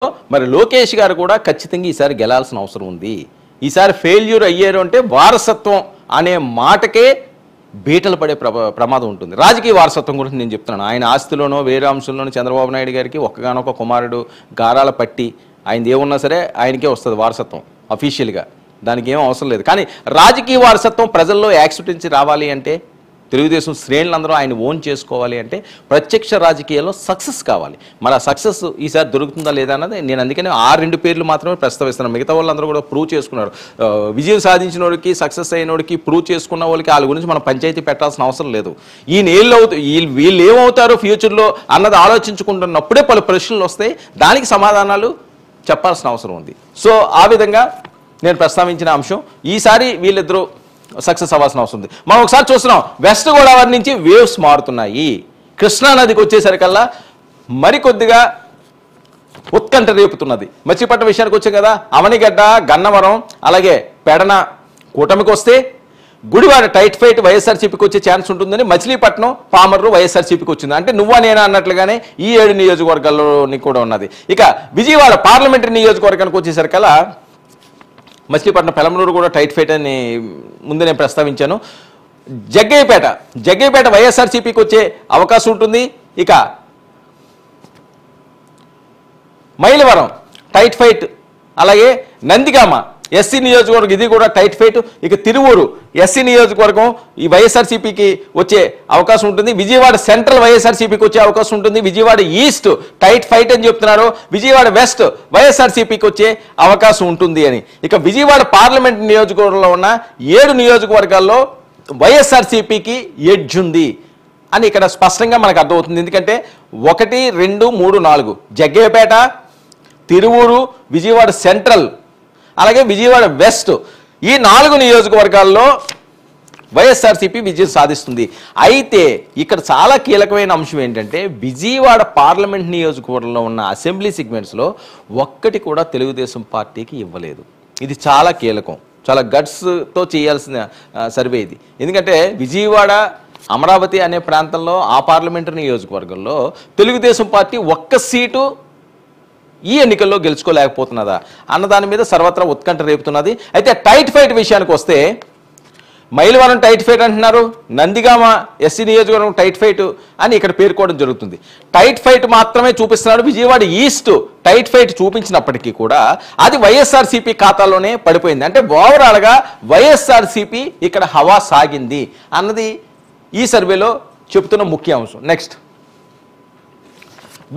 మరి లోకేష్ గారు కూడా ఖచ్చితంగా ఈసారి గెలాల్సిన అవసరం ఉంది. ఈసారి ఫెయిల్యూర్ అయ్యారు అంటే వారసత్వం అనే మాటకే బీటలు పడే ప్రమాదం ఉంటుంది. రాజకీయ వారసత్వం గురించి నేను చెప్తున్నాను. ఆయన ఆస్తిలోనో వేరే అంశంలోనో చంద్రబాబు నాయుడు గారికి ఒక్కగానొక్క కుమారుడు గారాల పట్టి ఆయనది ఏమున్నా సరే ఆయనకే వస్తుంది వారసత్వం అఫీషియల్గా. దానికి ఏం అవసరం లేదు. కానీ రాజకీయ వారసత్వం ప్రజల్లో యాక్సెప్టెన్సీ రావాలి అంటే, తెలుగుదేశం శ్రేణులందరూ ఆయన ఓన్ చేసుకోవాలి అంటే ప్రత్యక్ష రాజకీయాల్లో సక్సెస్ కావాలి. మరి ఆ సక్సెస్ ఈసారి దొరుకుతుందా లేదా అన్నది నేను అందుకనే ఆ రెండు పేర్లు మాత్రమే ప్రస్తావిస్తున్నాను. మిగతా వాళ్ళందరూ కూడా ప్రూవ్ చేసుకున్నారు. విజయం సాధించిన వాడికి సక్సెస్ అయిన వాడికి ప్రూవ్ చేసుకున్న వాళ్ళకి వాళ్ళ గురించి మనం పంచాయతీ పెట్టాల్సిన అవసరం లేదు. వీళ్ళు ఏమవుతారో ఫ్యూచర్లో అన్నది ఆలోచించుకుంటున్నప్పుడే పలు ప్రశ్నలు వస్తాయి. దానికి సమాధానాలు చెప్పాల్సిన అవసరం ఉంది. సో ఆ విధంగా నేను ప్రస్తావించిన అంశం ఈసారి వీళ్ళిద్దరూ సక్సెస్ అవ్వాల్సిన అవసరం ఉంది. మనం ఒకసారి చూస్తున్నాం, వెస్ట్ గోదావరి నుంచి వేవ్స్ మారుతున్నాయి. కృష్ణానదికి వచ్చేసరికల్లా మరికొద్దిగా ఉత్కంఠ రేపుతున్నది. మచిలీపట్నం విషయానికి వచ్చాం కదా, అవనిగడ్డ, గన్నవరం, అలాగే పెడన కూటమికి వస్తే గుడివాడ టైట్ ఫైట్ వైఎస్ఆర్సీపీకి వచ్చే ఛాన్స్ ఉంటుందని మచిలీపట్నం, పామర్రు వైఎస్ఆర్సీపీకి వచ్చింది. అంటే నువ్వా నేనా అన్నట్లుగానే ఈ 7 నియోజకవర్గాల్లోని కూడా ఉన్నది. ఇక విజయవాడ పార్లమెంటరీ నియోజకవర్గానికి వచ్చేసరికల్లా మచిలీపట్నం, పెలమలూరు కూడా టైట్ ఫైట్ అని ముందు నేను ప్రస్తావించాను. జగ్గయ్యపేట వైఎస్ఆర్సీపీకి వచ్చే అవకాశం ఉంటుంది. ఇక మైలవరం టైట్ ఫైట్, అలాగే నందిగామ ఎస్సీ నియోజకవర్గం ఇది కూడా టైట్ ఫైట్. ఇక తిరువూరు ఎస్సీ నియోజకవర్గం ఈ వైఎస్ఆర్సీపీకి వచ్చే అవకాశం ఉంటుంది. విజయవాడ సెంట్రల్ వైఎస్ఆర్సీపీకి వచ్చే అవకాశం ఉంటుంది. విజయవాడ ఈస్ట్ టైట్ ఫైట్ అని చెప్తున్నారు. విజయవాడ వెస్ట్ వైఎస్ఆర్సీపీకి వచ్చే అవకాశం ఉంటుంది అని. ఇక విజయవాడ పార్లమెంట్ నియోజకవర్గంలో ఉన్న 7 నియోజకవర్గాల్లో వైఎస్ఆర్సీపీకి ఎడ్జ్ ఉంది అని ఇక్కడ స్పష్టంగా మనకు అర్థమవుతుంది. ఎందుకంటే 1, 2, 3, 4 జగ్గయ్యపేట, తిరువూరు, విజయవాడ సెంట్రల్, అలాగే విజయవాడ వెస్ట్, ఈ 4 నియోజకవర్గాల్లో వైఎస్ఆర్సీపీ విజయం సాధిస్తుంది. అయితే ఇక్కడ చాలా కీలకమైన అంశం ఏంటంటే, విజయవాడ పార్లమెంట్ నియోజకవర్గంలో ఉన్న అసెంబ్లీ సెగ్మెంట్స్లో ఒక్కటి కూడా తెలుగుదేశం పార్టీకి ఇవ్వలేదు. ఇది చాలా కీలకం, చాలా గట్స్తో చేయాల్సిన సర్వే ఇది. ఎందుకంటే విజయవాడ, అమరావతి అనే ప్రాంతంలో ఆ పార్లమెంటరీ నియోజకవర్గంలో తెలుగుదేశం పార్టీ ఒక్క సీటు ఈ ఎన్నికల్లో గెలుచుకోలేకపోతున్నదా అన్న దాని మీద సర్వత్రా ఉత్కంఠ రేపుతున్నది. అయితే టైట్ ఫైట్ విషయానికి వస్తే మైలవరం టైట్ ఫైట్ అంటున్నారు, నందిగామ ఎస్సీ నియోజకవర్గం టైట్ ఫైట్ అని ఇక్కడ పేర్కోవడం జరుగుతుంది. టైట్ ఫైట్ మాత్రమే చూపిస్తున్నాడు. విజయవాడ ఈస్ట్ టైట్ ఫైట్ చూపించినప్పటికీ కూడా అది వైఎస్ఆర్సీపీ ఖాతాలోనే పడిపోయింది. అంటే ఓవరాల్గా వైఎస్ఆర్సీపీ ఇక్కడ హవా సాగింది అన్నది ఈ సర్వేలో చెబుతున్న ముఖ్య అంశం. నెక్స్ట్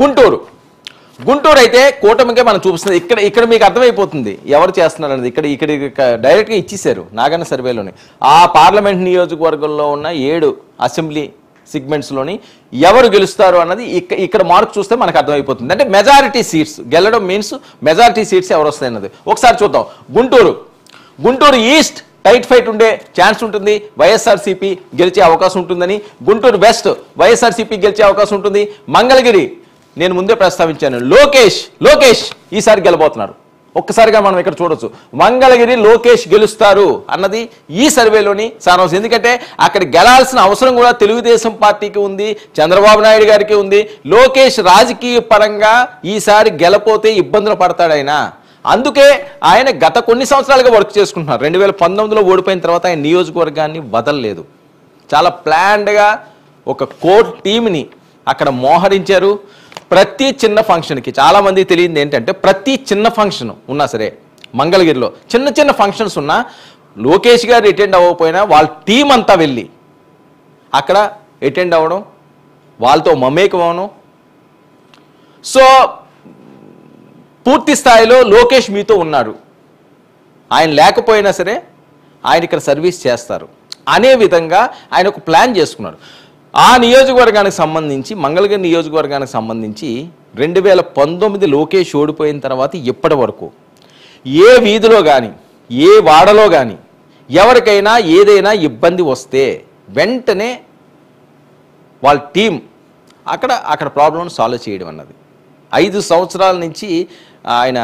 గుంటూరు అయితే కూటమికే మనం చూపిస్తుంది. ఇక్కడ మీకు అర్థమైపోతుంది ఎవరు చేస్తున్నారు అనేది. ఇక్కడ డైరెక్ట్గా ఇచ్చేశారు నాగన్న సర్వేలోని. ఆ పార్లమెంట్ నియోజకవర్గంలో ఉన్న 7 అసెంబ్లీ సెగ్మెంట్స్లోని ఎవరు గెలుస్తారు అన్నది ఇక్కడ మార్క్ చూస్తే మనకు అర్థమైపోతుంది. అంటే మెజారిటీ సీట్స్ గెలడం మీన్స్ మెజారిటీ సీట్స్ ఎవరు వస్తాయి అన్నది. ఒకసారి చూద్దాం. గుంటూరు ఈస్ట్ టైట్ ఫైట్ ఉండే ఛాన్స్ ఉంటుంది. వైఎస్ఆర్సీపీ గెలిచే అవకాశం ఉంటుందని. గుంటూరు వెస్ట్ వైఎస్ఆర్సీపీ గెలిచే అవకాశం ఉంటుంది. మంగళగిరి నేను ముందే ప్రస్తావించాను, లోకేష్ ఈసారి గెలబోతున్నారు. ఒక్కసారిగా మనం ఇక్కడ చూడొచ్చు, మంగళగిరి లోకేష్ గెలుస్తారు అన్నది ఈ సర్వేలోని సారాంశం. ఎందుకంటే అక్కడ గెలాల్సిన అవసరం కూడా తెలుగుదేశం పార్టీకి ఉంది, చంద్రబాబు నాయుడు గారికి ఉంది. లోకేష్ రాజకీయ పరంగా ఈసారి గెలపోతే ఇబ్బందులు పడతాడు ఆయన. అందుకే ఆయన గత కొన్ని సంవత్సరాలుగా వర్క్ చేసుకుంటున్నారు. 2019లో ఓడిపోయిన తర్వాత ఆయన నియోజకవర్గాన్ని వదలలేదు. చాలా ప్లాన్డ్గా ఒక కోర్ టీంని అక్కడ మోహరించారు. ప్రతి చిన్న ఫంక్షన్కి, చాలామంది తెలియదు ఏంటంటే, ప్రతి చిన్న ఫంక్షన్ ఉన్నా సరే మంగళగిరిలో చిన్న ఫంక్షన్స్ ఉన్నా లోకేష్ గారు అటెండ్ అవ్వకపోయినా వాళ్ళ టీం అంతా వెళ్ళి అక్కడ అటెండ్ అవ్వడం, వాళ్ళతో మమేకం అవ్వడం. సో పూర్తి స్థాయిలో లోకేష్ మీతో ఉన్నాడు, ఆయన లేకపోయినా సరే ఆయన ఇక్కడ సర్వీస్ చేస్తారు అనే విధంగా ఆయన ఒక ప్లాన్ చేసుకున్నాడు. ఆ నియోజకవర్గానికి సంబంధించి, మంగళగిరి నియోజకవర్గానికి సంబంధించి 2019 లోకేష్ ఓడిపోయిన తర్వాత ఇప్పటి వరకు ఏ వీధిలో కానీ ఏ వాడలో కానీ ఎవరికైనా ఏదైనా ఇబ్బంది వస్తే వెంటనే వాళ్ళ టీం అక్కడ ప్రాబ్లమ్ని సాల్వ్ చేయడం అన్నది 5 సంవత్సరాల నుంచి ఆయన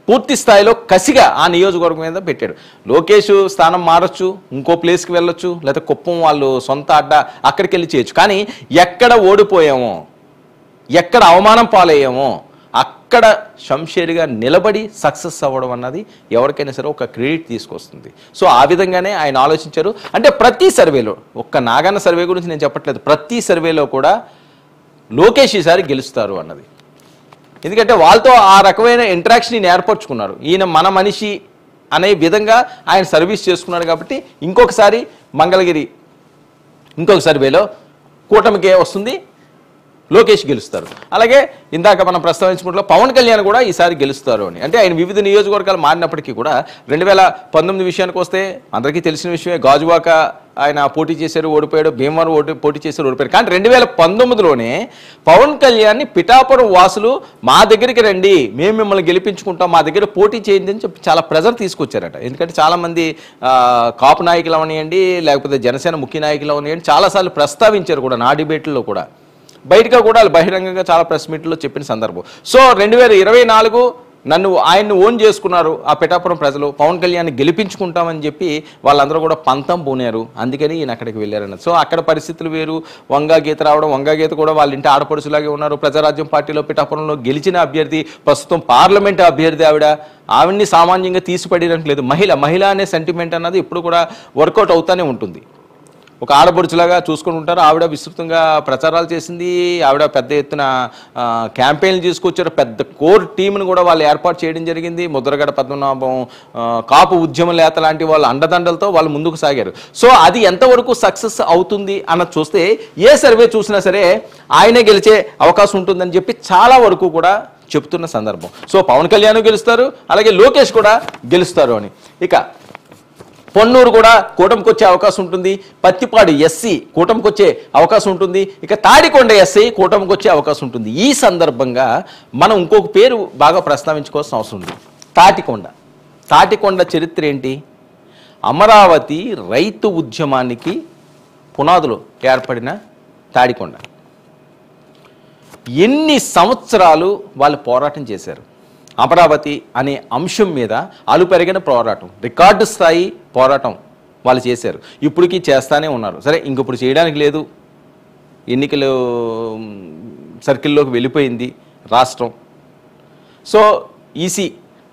పూర్తి స్థాయిలో కసిగా ఆ నియోజకవర్గం మీద పెట్టాడు. లోకేష్ స్థానం మారచ్చు, ఇంకో ప్లేస్కి వెళ్ళొచ్చు, లేకపోతే కుప్పం వాళ్ళు సొంత అడ్డ అక్కడికి వెళ్ళి చేయొచ్చు. కానీ ఎక్కడ ఓడిపోయామో, ఎక్కడ అవమానం పాలయ్యామో అక్కడ శంషేర్గా నిలబడి సక్సెస్ అవ్వడం అన్నది ఎవరికైనా సరే ఒక క్రెడిట్ తీసుకొస్తుంది. సో ఆ విధంగానే ఆయన ఆలోచించారు. అంటే ప్రతి సర్వేలో, ఒక్క నాగన్న సర్వే గురించి నేను చెప్పట్లేదు, ప్రతి సర్వేలో కూడా లోకేష్ ఈసారి గెలుస్తారు అన్నది. ఎందుకంటే వాళ్ళతో ఆ రకమైన ఇంటరాక్షన్ ఏర్పరచుకున్నారు. ఈయన మన మనిషి అనే విధంగా ఆయన సర్వీస్ చేసుకున్నాడు కాబట్టి ఇంకొకసారి మంగళగిరి ఇంకొక సర్వేలో కూటమికే వస్తుంది, లోకేష్ గెలుస్తారు. అలాగే ఇందాక మనం ప్రస్తావించుకుంటే పవన్ కళ్యాణ్ కూడా ఈసారి గెలుస్తారు అని. అంటే ఆయన వివిధ నియోజకవర్గాలు మారినప్పటికీ కూడా 2019 విషయానికి వస్తే అందరికీ తెలిసిన విషయమే, గాజువాక ఆయన పోటీ చేశారు, ఓడిపోయాడు, భీమవరం పోటీ చేశారు, ఓడిపోయారు. కానీ 2019లోనే పవన్ కళ్యాణ్ని పిఠాపురం వాసులు మా దగ్గరికి రండి, మేము మిమ్మల్ని గెలిపించుకుంటాం, మా దగ్గర పోటీ చేయండి అని చెప్పి చాలా ప్రెజర్ తీసుకొచ్చారట. ఎందుకంటే చాలామంది కాపు నాయకులు అవనియండి, లేకపోతే జనసేన ముఖ్య నాయకులు అవనియండి, చాలాసార్లు ప్రస్తావించారు కూడా నా డిబేట్లో కూడా, బయటగా కూడా బహిరంగంగా చాలా ప్రెస్ మీట్లో చెప్పిన సందర్భం. సో 2024 ఆయన్ని ఓన్ చేసుకున్నారు ఆ పిఠాపురం ప్రజలు, పవన్ కళ్యాణ్ని గెలిపించుకుంటామని చెప్పి వాళ్ళందరూ కూడా పంతం పూనారు. అందుకని ఈయన అక్కడికి వెళ్ళారన్నది. సో అక్కడ పరిస్థితులు వేరు. వంగా గీత రావడం, వంగా గీత కూడా వాళ్ళ ఇంటి ఆడపడుచులాగే ఉన్నారు. ప్రజారాజ్యం పార్టీలో పిఠాపురంలో గెలిచిన అభ్యర్థి, ప్రస్తుతం పార్లమెంట్ అభ్యర్థి ఆవిడ్ని సామాన్యంగా తీసిపడినట్లేదు. మహిళ అనే సెంటిమెంట్ అన్నది ఇప్పుడు కూడా వర్కౌట్ అవుతూనే ఉంటుంది. ఒక ఆడపడుచులాగా చూసుకుని ఉంటారు. ఆవిడ విస్తృతంగా ప్రచారాలు చేసింది, ఆవిడ పెద్ద ఎత్తున క్యాంపెయిన్లు తీసుకొచ్చారు. పెద్ద కోర్ టీంను కూడా వాళ్ళు ఏర్పాటు చేయడం జరిగింది. ముద్రగడ పద్మనాభం, కాపు ఉద్యమ నేత లాంటి వాళ్ళ అండదండలతో వాళ్ళు ముందుకు సాగారు. సో అది ఎంతవరకు సక్సెస్ అవుతుంది అన్నది చూస్తే ఏ సర్వే చూసినా సరే ఆయనే గెలిచే అవకాశం ఉంటుందని చెప్పి చాలా వరకు కూడా చెప్తున్న సందర్భం. సో పవన్ కళ్యాణ్ గెలుస్తారు, అలాగే లోకేష్ కూడా గెలుస్తారు అని. ఇక పొన్నూరు కూడా కూటమికి వచ్చే అవకాశం ఉంటుంది. పత్తిపాడు ఎస్సీ కూటమికి వచ్చే అవకాశం ఉంటుంది. ఇక తాడికొండ ఎస్సీ కూటమికి వచ్చే అవకాశం ఉంటుంది. ఈ సందర్భంగా మనం ఇంకొక పేరు బాగా ప్రస్తావించుకోవాల్సిన అవసరం ఉంది, తాటికొండ చరిత్ర ఏంటి? అమరావతి రైతు ఉద్యమానికి పునాదులు ఏర్పడిన తాడికొండ. ఎన్ని సంవత్సరాలు వాళ్ళు పోరాటం చేశారు అమరావతి అనే అంశం మీద, అలుపెరిగిన పోరాటం, రికార్డు స్థాయి పోరాటం వాళ్ళు చేశారు. ఇప్పటికీ చేస్తానే ఉన్నారు. సరే ఇంకొప్పుడు చేయడానికి లేదు, ఎన్నికలు సర్కిల్లోకి వెళ్ళిపోయింది రాష్ట్రం. సో ఈసీ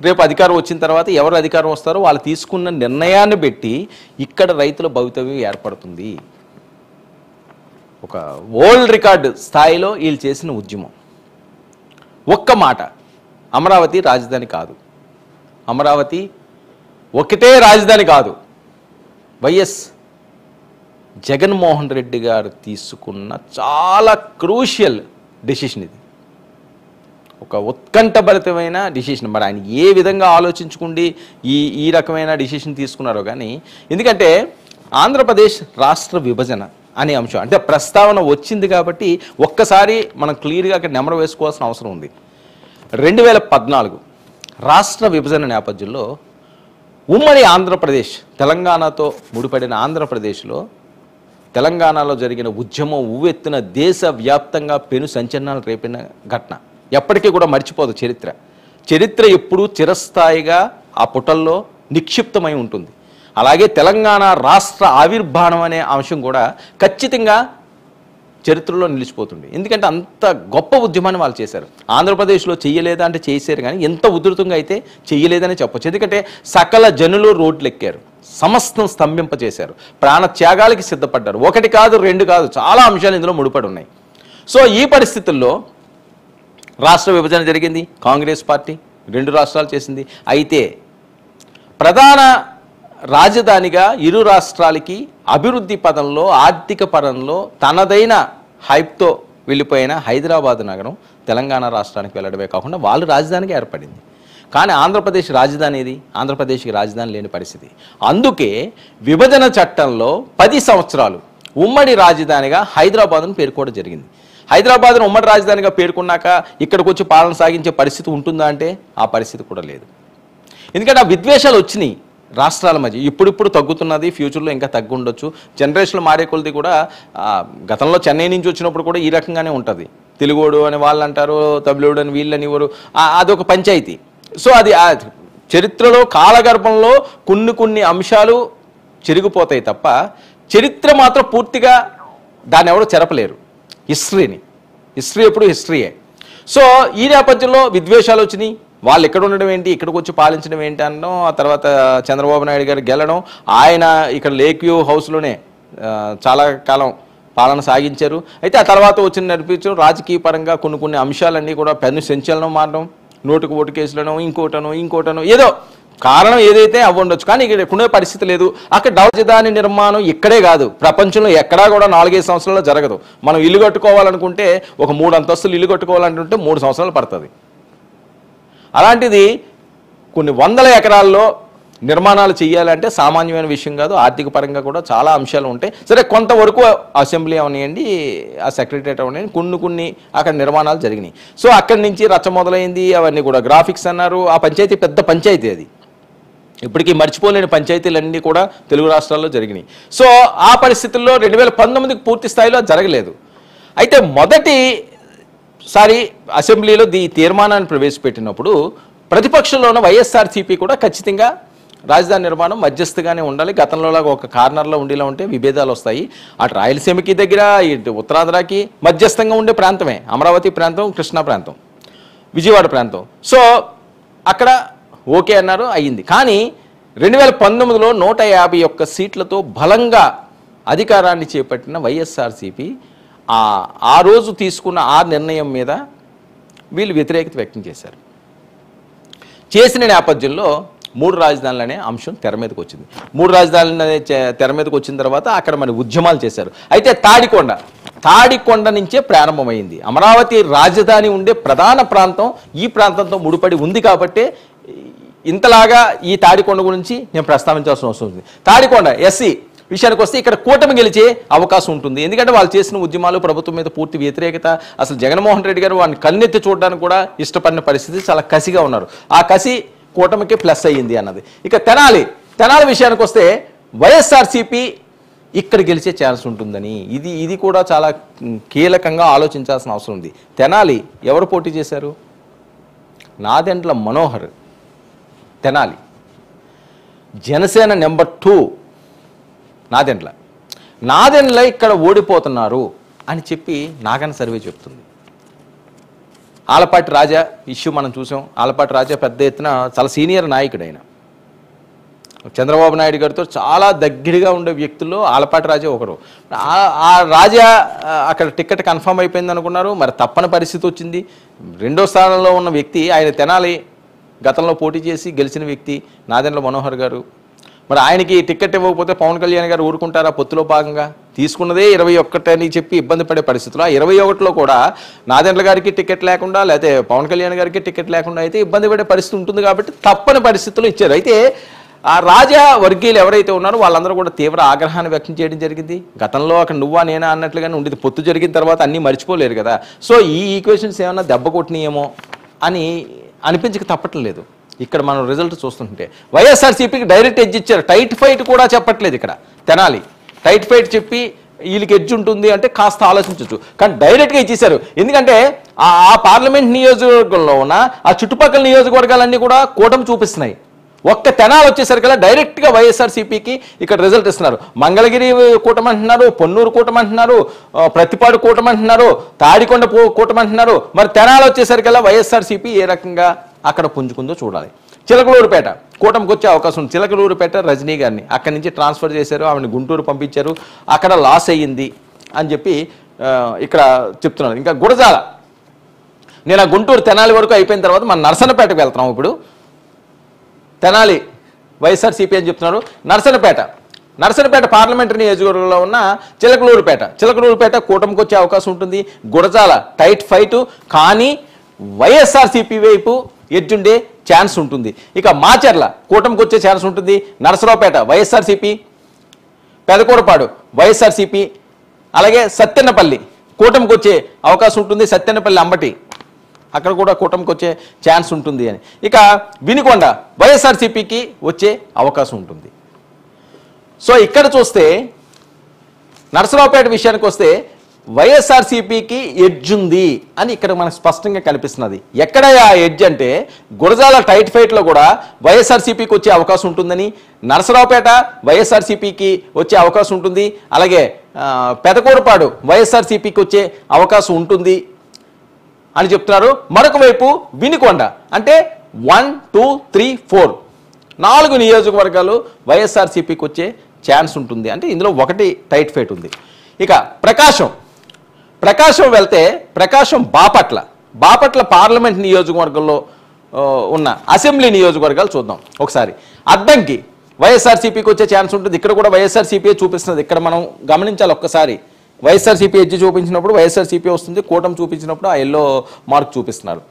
రేపు అధికారం వచ్చిన తర్వాత ఎవరు అధికారం వస్తారో వాళ్ళు తీసుకున్న నిర్ణయాన్ని బట్టి ఇక్కడ రైతుల భవితవ్యం ఏర్పడుతుంది. ఒక వరల్డ్ రికార్డు స్థాయిలో వీళ్ళు చేసిన ఉద్యమం. ఒక్క మాట, అమరావతి రాజధాని కాదు, అమరావతి ఒకటే రాజధాని కాదు. వైఎస్ జగన్మోహన్ రెడ్డి గారు తీసుకున్న చాలా క్రూషియల్ డెసిషన్ ఇది, ఒక ఉత్కంఠభరితమైన డెసిషన్. మరి ఆయన ఏ విధంగా ఆలోచించుకుండి ఈ రకమైన డెసిషన్ తీసుకున్నారో కానీ, ఎందుకంటే ఆంధ్రప్రదేశ్ రాష్ట్ర విభజన అనే అంశం అంటే ప్రస్తావన వచ్చింది కాబట్టి ఒక్కసారి మనం క్లియర్గా అక్కడ నెమరు వేసుకోవాల్సిన అవసరం ఉంది. 2014 రాష్ట్ర విభజన నేపథ్యంలో ఉమ్మడి ఆంధ్రప్రదేశ్, తెలంగాణతో ముడిపడిన ఆంధ్రప్రదేశ్లో తెలంగాణలో జరిగిన ఉద్యమం ఉవ్వెత్తున దేశవ్యాప్తంగా పెను సంచలనాలు రేపిన ఘటన ఎప్పటికీ కూడా మర్చిపోదు చరిత్ర ఎప్పుడూ చిరస్థాయిగా ఆ పుటల్లో నిక్షిప్తమై ఉంటుంది. అలాగే తెలంగాణ రాష్ట్ర ఆవిర్భావం అనే అంశం కూడా ఖచ్చితంగా చరిత్రలో నిలిచిపోతుంది. ఎందుకంటే అంత గొప్ప ఉద్యమాన్ని వాళ్ళు చేశారు. ఆంధ్రప్రదేశ్లో చెయ్యలేదా అంటే చేశారు, కానీ ఎంత ఉధృతంగా అయితే చెయ్యలేదని చెప్పొచ్చు. ఎందుకంటే సకల జనులు రోడ్లు ఎక్కారు, సమస్తం స్తంభింపచేశారు, ప్రాణ త్యాగాలకి సిద్ధపడ్డారు. ఒకటి కాదు, రెండు కాదు, చాలా అంశాలు ఇందులో ముడిపడి ఉన్నాయి. సో ఈ పరిస్థితుల్లో రాష్ట్ర విభజన జరిగింది, కాంగ్రెస్ పార్టీ 2 రాష్ట్రాలు చేసింది. అయితే ప్రధాన రాజధానిగా ఇరు రాష్ట్రాలకి అభివృద్ధి పదంలో, ఆర్థిక పదంలో తనదైన హైప్తో వెళ్ళిపోయిన హైదరాబాద్ నగరం తెలంగాణ రాష్ట్రానికి వెళ్ళడమే కాకుండా వాళ్ళు రాజధానిగా ఏర్పడింది. కానీ ఆంధ్రప్రదేశ్ రాజధాని ఏది? ఆంధ్రప్రదేశ్కి రాజధాని లేని పరిస్థితి. అందుకే విభజన చట్టంలో 10 సంవత్సరాలు ఉమ్మడి రాజధానిగా హైదరాబాద్ను పేర్కోవడం జరిగింది. హైదరాబాద్ను ఉమ్మడి రాజధానిగా పేర్కొన్నాక ఇక్కడికి వచ్చి పాలన సాగించే పరిస్థితి ఉంటుందా అంటే ఆ పరిస్థితి కూడా లేదు. ఎందుకంటే ఆ విద్వేషాలు వచ్చినాయి రాష్ట్రాల మధ్య. ఇప్పుడు తగ్గుతున్నది, ఫ్యూచర్లో ఇంకా తగ్గుండొచ్చు. జనరేషన్లు మారే కొలది కూడా గతంలో చెన్నై నుంచి వచ్చినప్పుడు కూడా ఈ రకంగానే ఉంటుంది. తెలుగోడు అని వాళ్ళు అంటారు, తమిళోడు అని వీళ్ళని ఎవరు, అదొక పంచాయతీ. సో అది చరిత్రలో కాలగర్భంలో కొన్ని అంశాలు చెరిగిపోతాయి తప్ప చరిత్ర మాత్రం పూర్తిగా దాన్ని ఎవరు చెరపలేరు. హిస్టరీ ఎప్పుడు హిస్టరీయే. సో ఈ నేపథ్యంలో విద్వేషాలు వచ్చినాయి. వాళ్ళు ఎక్కడ ఉండడం ఏంటి, ఇక్కడికి వచ్చి పాలించడం ఏంటి అనడం, ఆ తర్వాత చంద్రబాబు నాయుడు గారు గెలడం, ఆయన ఇక్కడ లేక్ వ్యూ హౌస్లోనే చాలా కాలం పాలన సాగించారు. అయితే ఆ తర్వాత వచ్చిన నడిపించడం రాజకీయ పరంగా కొన్ని అంశాలన్నీ కూడా పెను సంచలనం మారడం, నోటుకు ఓటు కేసులను ఇంకోటనో ఏదో కారణం ఏదైతే అవ్వండొచ్చు, కానీ ఇక్కడ కొనే పరిస్థితి లేదు. అక్కడ రాజధాని నిర్మాణం ఇక్కడే కాదు, ప్రపంచంలో ఎక్కడా కూడా 4-5 సంవత్సరాల్లో జరగదు. మనం ఇల్లు కట్టుకోవాలనుకుంటే ఒక 3 అంతస్తులు ఇల్లు కట్టుకోవాలనుకుంటే 3 సంవత్సరాలు పడుతుంది. అలాంటిది కొన్ని వందల ఎకరాల్లో నిర్మాణాలు చేయాలంటే సామాన్యమైన విషయం కాదు. ఆర్థిక పరంగా కూడా చాలా అంశాలు ఉంటాయి. సరే, కొంతవరకు అసెంబ్లీ అవనియండి, ఆ సెక్రటరియట్ అవనియండి, కొన్ని అక్కడ నిర్మాణాలు జరిగినాయి. సో అక్కడి నుంచి రచ్చ మొదలైంది. అవన్నీ కూడా గ్రాఫిక్స్ అన్నారు. ఆ పంచాయతీ పెద్ద పంచాయతీ, అది ఇప్పటికీ మర్చిపోలేని పంచాయతీలన్నీ కూడా తెలుగు రాష్ట్రాల్లో జరిగినాయి. సో ఆ పరిస్థితుల్లో 2019కి పూర్తి స్థాయిలో జరగలేదు. అయితే మొదటిసారి అసెంబ్లీలో ఈ తీర్మానాన్ని ప్రవేశపెట్టినప్పుడు ప్రతిపక్షంలో ఉన్న వైఎస్ఆర్సీపీ కూడా ఖచ్చితంగా రాజధాని నిర్మాణం మధ్యస్థగానే ఉండాలి, గతంలోలాగా ఒక కార్నర్లో ఉండేలా ఉంటే విభేదాలు వస్తాయి. అటు రాయలసీమకి దగ్గర, ఇటు ఉత్తరాంధ్రకి మధ్యస్థంగా ఉండే ప్రాంతమే అమరావతి ప్రాంతం, కృష్ణా ప్రాంతం, విజయవాడ ప్రాంతం. సో అక్కడ ఓకే అన్నారు, అయ్యింది. కానీ 2019లో 151 సీట్లతో బలంగా అధికారాన్ని చేపట్టిన వైఎస్ఆర్సీపీ ఆ రోజు తీసుకున్న ఆ నిర్ణయం మీద వీళ్ళు వ్యతిరేకత వ్యక్తం చేశారు. చేసిన నేపథ్యంలో 3 రాజధానులు అనే అంశం తెర మీదకి వచ్చింది. 3 రాజధానులు అనే తెర మీదకి వచ్చిన తర్వాత అక్కడ మన ఉద్యమాలు చేశారు. అయితే తాడికొండ నుంచే ప్రారంభమైంది. అమరావతి రాజధాని ఉండే ప్రధాన ప్రాంతం ఈ ప్రాంతంతో ముడిపడి ఉంది కాబట్టి ఇంతలాగా ఈ తాడికొండ గురించి నేను ప్రస్తావించాల్సిన అవసరం ఉంది. తాడికొండ ఎస్సీ విషయానికి వస్తే ఇక్కడ కూటమి గెలిచే అవకాశం ఉంటుంది. ఎందుకంటే వాళ్ళు చేసిన ఉద్యమాలు, ప్రభుత్వం మీద పూర్తి వ్యతిరేకత, అసలు జగన్మోహన్ రెడ్డి గారు వాడిని కన్నెత్తి చూడడానికి కూడా ఇష్టపడిన పరిస్థితి, చాలా కసిగా ఉన్నారు. ఆ కసి కూటమికి ప్లస్ అయ్యింది అన్నది. ఇక తెనాలి విషయానికి వస్తే వైఎస్ఆర్సీపీ ఇక్కడ గెలిచే ఛాన్స్ ఉంటుందని ఇది కూడా చాలా కీలకంగా ఆలోచించాల్సిన అవసరం ఉంది. తెనాలి ఎవరు పోటీ చేశారు? నాదెండ్ల మనోహర్. తెనాలి జనసేన నెంబర్ 2 నాదెండ్ల ఇక్కడ ఓడిపోతున్నారు అని చెప్పి నాగన్న సర్వే చెప్తుంది. ఆలపాటి రాజా ఇష్యూ మనం చూసాం. ఆలపాటి రాజా పెద్ద ఎత్తున చాలా సీనియర్ నాయకుడు, ఆయన చంద్రబాబు నాయుడు గారితో చాలా దగ్గరగా ఉండే వ్యక్తుల్లో ఆలపాటి రాజా ఒకరు. ఆ రాజా అక్కడ టికెట్ కన్ఫర్మ్ అయిపోయింది అనుకున్నారు, మరి తప్పని పరిస్థితి వచ్చింది. 2వ స్థానంలో ఉన్న వ్యక్తి ఆయన తెనాలి గతంలో పోటీ చేసి గెలిచిన వ్యక్తి నాదెండ్ల మనోహర్ గారు. మరి ఆయనకి టికెట్ ఇవ్వకపోతే పవన్ కళ్యాణ్ గారు ఊరుకుంటారా? పొత్తులో భాగంగా తీసుకున్నదే 21 అని చెప్పి ఇబ్బంది పడే పరిస్థితులు. ఆ 21లో కూడా నాదెండ్ల గారికి టికెట్ లేకుండా, లేకపోతే పవన్ కళ్యాణ్ గారికి టికెట్ లేకుండా అయితే ఇబ్బంది పడే పరిస్థితి ఉంటుంది. కాబట్టి తప్పని పరిస్థితులు ఇచ్చారు. అయితే ఆ రాజా వర్గీయులు ఎవరైతే ఉన్నారో వాళ్ళందరూ కూడా తీవ్ర ఆగ్రహాన్ని వ్యక్తం చేయడం జరిగింది. గతంలో అక్కడ నువ్వా నేనా అన్నట్లుగానే ఉండేది. పొత్తు జరిగిన తర్వాత అన్నీ మర్చిపోలేరు కదా. సో ఈ ఈక్వేషన్స్ ఏమన్నా దెబ్బ కొట్టినాయేమో అని అనిపించక తప్పట్లేదు. ఇక్కడ మనం రిజల్ట్ చూస్తుంటే వైఎస్ఆర్సీపీకి డైరెక్ట్ ఎడ్జ్ ఇచ్చారు. టైట్ ఫైట్ కూడా చెప్పట్లేదు. ఇక్కడ తెనాలి టైట్ ఫైట్ చెప్పి వీళ్ళకి ఎడ్జ్ ఉంటుంది అంటే కాస్త ఆలోచించవచ్చు, కానీ డైరెక్ట్గా ఇచ్చేశారు. ఎందుకంటే ఆ పార్లమెంట్ నియోజకవర్గంలో ఉన్న ఆ చుట్టుపక్కల నియోజకవర్గాలన్నీ కూడా కూటమి చూపిస్తున్నాయి. ఒక్క తెనాలి వచ్చేసరికల్లా డైరెక్ట్గా వైఎస్ఆర్సీపీకి ఇక్కడ రిజల్ట్ ఇస్తున్నారు. మంగళగిరి కూటమి అంటున్నారు, పొన్నూరు కూటమి అంటున్నారు, ప్రతిపాడు కూటమి అంటున్నారు, తాడికొండ కూటమి అంటున్నారు. మరి తెనాలి వచ్చేసరికల్లా వైఎస్ఆర్సీపీ ఏ రకంగా అక్కడ పుంజుకుందో చూడాలి. చిలకలూరుపేట కూటమికి వచ్చే అవకాశం ఉంది. చిలకలూరుపేట రజనీ గారిని అక్కడి నుంచి ట్రాన్స్ఫర్ చేశారు, ఆమెను గుంటూరు పంపించారు, అక్కడ లాస్ అయ్యింది అని చెప్పి ఇక్కడ చెప్తున్నారు. ఇంకా గురజాల, నేను ఆ గుంటూరు తెనాలి వరకు అయిపోయిన తర్వాత మన నరసన్నపేటకు వెళ్తున్నాం. ఇప్పుడు తెనాలి వైఎస్ఆర్సీపీ అని చెప్తున్నారు. నరసన్నపేట పార్లమెంటరీ నియోజకవర్గంలో ఉన్న చిలకలూరుపేట కూటమికి వచ్చే అవకాశం ఉంటుంది. గురజాల టైట్ ఫైటు, కానీ వైఎస్ఆర్సీపీ వైపు ఎడ్జుండే ఛాన్స్ ఉంటుంది. ఇక మాచర్ల కూటమికి వచ్చే ఛాన్స్ ఉంటుంది. నరసరావుపేట వైఎస్ఆర్సీపీ, పెదకూరపాడు వైఎస్ఆర్సీపీ, అలాగే సత్తెనపల్లి కూటమికి వచ్చే అవకాశం ఉంటుంది. సత్తెనపల్లి అంబటి అక్కడ కూడా కూటమికి వచ్చే ఛాన్స్ ఉంటుంది అని. ఇక వినుకొండ వైఎస్ఆర్సీపీకి వచ్చే అవకాశం ఉంటుంది. సో ఇక్కడ చూస్తే నరసరావుపేట విషయానికి వస్తే వైఎస్ఆర్సీపీకి ఎడ్జ్ ఉంది అని ఇక్కడ మనకు స్పష్టంగా కనిపిస్తున్నది. ఎక్కడ ఆ ఎడ్జ్ అంటే గురజాల టైట్ ఫైట్లో కూడా వైఎస్ఆర్సీపీకి వచ్చే అవకాశం ఉంటుందని, నరసరావుపేట వైఎస్ఆర్సీపీకి వచ్చే అవకాశం ఉంటుంది, అలాగే పెదకూరపాడు వైఎస్ఆర్సీపీకి వచ్చే అవకాశం ఉంటుంది. అని చెప్తున్నారు. మరొక వైపు వినుకొండ అంటే 1, 2, 3, 4 4 నియోజకవర్గాలు వైఎస్ఆర్సీపీకి వచ్చే ఛాన్స్ ఉంటుంది. అంటే ఇందులో ఒకటి టైట్ ఫైట్ ఉంది. ఇక ప్రకాశం వెళ్తే ప్రకాశం బాపట్ల పార్లమెంట్ నియోజకవర్గంలో ఉన్న అసెంబ్లీ నియోజకవర్గాలు చూద్దాం ఒకసారి. అద్దంకి వైఎస్ఆర్సీపీకి వచ్చే ఛాన్స్ ఉంటుంది. ఇక్కడ కూడా వైఎస్ఆర్సీపీ చూపిస్తున్నది. ఇక్కడ మనం గమనించాలి ఒక్కసారి. వైఎస్ఆర్సీపీ ఎడ్జ్ చూపించినప్పుడు వైఎస్ఆర్సీపీ వస్తుంది, కూటమి చూపించినప్పుడు ఆ ఎల్లో మార్క్ చూపిస్తున్నారు.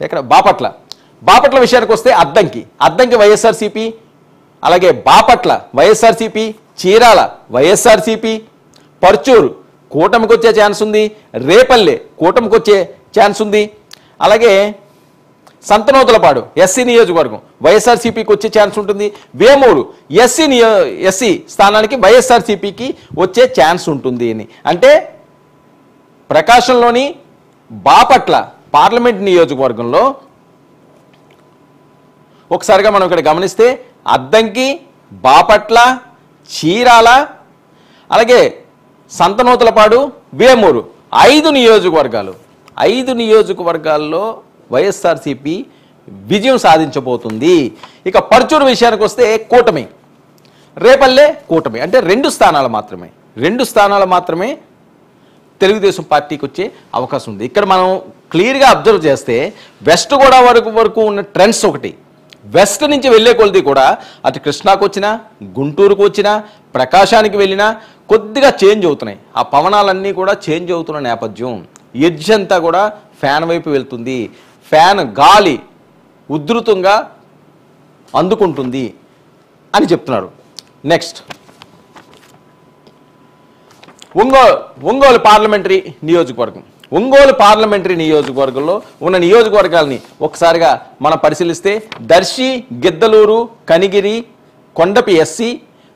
ఇక్కడ బాపట్ల విషయానికి వస్తే అద్దంకి వైఎస్ఆర్సీపీ, అలాగే బాపట్ల వైఎస్ఆర్సీపీ, చీరాల వైఎస్ఆర్సీపీ, పర్చూరు కూటమికి వచ్చే ఛాన్స్ ఉంది, రేపల్లె కూటమికి వచ్చే ఛాన్స్ ఉంది, అలాగే సంతనూతలపాడు ఎస్సీ నియోజకవర్గం వైఎస్ఆర్సీపీకి వచ్చే ఛాన్స్ ఉంటుంది, వేమూరు ఎస్సీ స్థానానికి వైఎస్ఆర్సీపీకి వచ్చే ఛాన్స్ ఉంటుంది అని. అంటే ప్రకాశంలోని బాపట్ల పార్లమెంట్ నియోజకవర్గంలో ఒకసారిగా మనం ఇక్కడ గమనిస్తే అద్దంకి, బాపట్ల, చీరాల, అలాగే సంతనూతలపాడు, వేమూరు 5 నియోజకవర్గాల్లో వైఎస్ఆర్సీపీ విజయం సాధించబోతుంది. ఇక పర్చూరు విషయానికి వస్తే కూటమి, రేపల్లె కూటమి. అంటే 2 స్థానాలు మాత్రమే తెలుగుదేశం పార్టీకి వచ్చే అవకాశం ఉంది. ఇక్కడ మనం క్లియర్గా అబ్జర్వ్ చేస్తే వెస్ట్ గోదావరి వరకు ఉన్న ట్రెండ్స్ ఒకటి. వెస్ట్ నుంచి వెళ్ళే కొలది కూడా అటు కృష్ణాకు వచ్చినా, గుంటూరుకు వచ్చినా, ప్రకాశానికి వెళ్ళినా కొద్దిగా చేంజ్ అవుతున్నాయి. ఆ పవనాలన్నీ కూడా చేంజ్ అవుతున్న నేపథ్యం. ఎడ్జ్ అంతా కూడా ఫ్యాన్ వైపు వెళ్తుంది. ఫ్యాన్ గాలి ఉధృతంగా అందుకుంటుంది అని చెప్తున్నారు. నెక్స్ట్ ఒంగోలు పార్లమెంటరీ నియోజకవర్గంలో ఉన్న నియోజకవర్గాలని ఒకసారిగా మనం పరిశీలిస్తే దర్శి, గిద్దలూరు, కనిగిరి, కొండపి ఎస్సీ,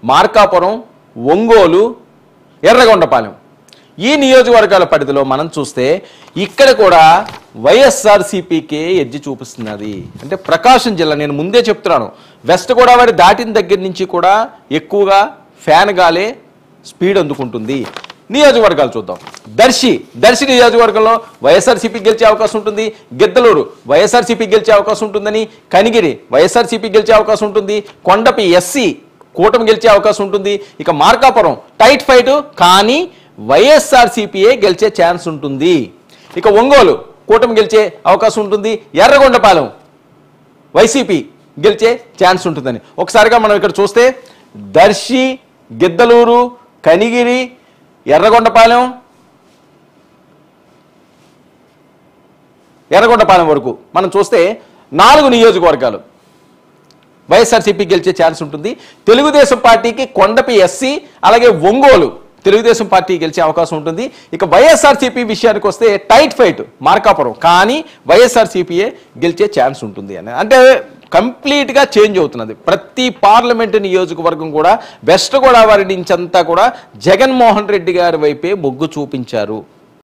మార్కాపురం, ఒంగోలు, ఎర్రగొండపాలెం ఈ నియోజకవర్గాల పరిధిలో మనం చూస్తే ఇక్కడ కూడా వైఎస్ఆర్సీపీకే ఎడ్జి చూపిస్తున్నది. అంటే ప్రకాశం జిల్లా, నేను ముందే చెప్తున్నాను, వెస్ట్ గోదావరి దాటిన దగ్గర నుంచి కూడా ఎక్కువగా ఫ్యాన్ గాలే స్పీడ్ అందుకుంటుంది. నియోజకవర్గాలు చూద్దాం. దర్శి నియోజకవర్గంలో వైఎస్ఆర్సీపీ గెలిచే అవకాశం ఉంటుంది, గిద్దలూరు వైఎస్ఆర్సీపీ గెలిచే అవకాశం ఉంటుందని, కనిగిరి వైఎస్ఆర్సీపీ గెలిచే అవకాశం ఉంటుంది, కొండపి ఎస్సీ కూటమి గెలిచే అవకాశం ఉంటుంది. ఇక మార్కాపురం టైట్ ఫైట్, కానీ వైఎస్ఆర్సీపీఏ గెలిచే ఛాన్స్ ఉంటుంది. ఇక ఒంగోలు కూటమి గెలిచే అవకాశం ఉంటుంది, ఎర్రగొండపాలెం వైసీపీ గెలిచే ఛాన్స్ ఉంటుందని. ఒకసారిగా మనం ఇక్కడ చూస్తే దర్శి, గిద్దలూరు, కనిగిరి, ఎర్రగొండపాలెం వరకు మనం చూస్తే 4 నియోజకవర్గాలు వైఎస్ఆర్సీపీ గెలిచే ఛాన్స్ ఉంటుంది. తెలుగుదేశం పార్టీకి కొండపి ఎస్సీ, అలాగే ఒంగోలు తెలుగుదేశం పార్టీ గెలిచే అవకాశం ఉంటుంది. ఇక వైఎస్ఆర్సీపీ విషయానికి వస్తే టైట్ ఫైట్ మార్కాపురం, కానీ వైఎస్ఆర్సీపీయే గెలిచే ఛాన్స్ ఉంటుంది అని. అంటే కంప్లీట్గా చేంజ్ అవుతున్నది. ప్రతి పార్లమెంటు నియోజకవర్గం కూడా వెస్ట్ గోదావరి నుంచి అంతా కూడా జగన్మోహన్ రెడ్డి గారి వైపే మొగ్గు చూపించారు.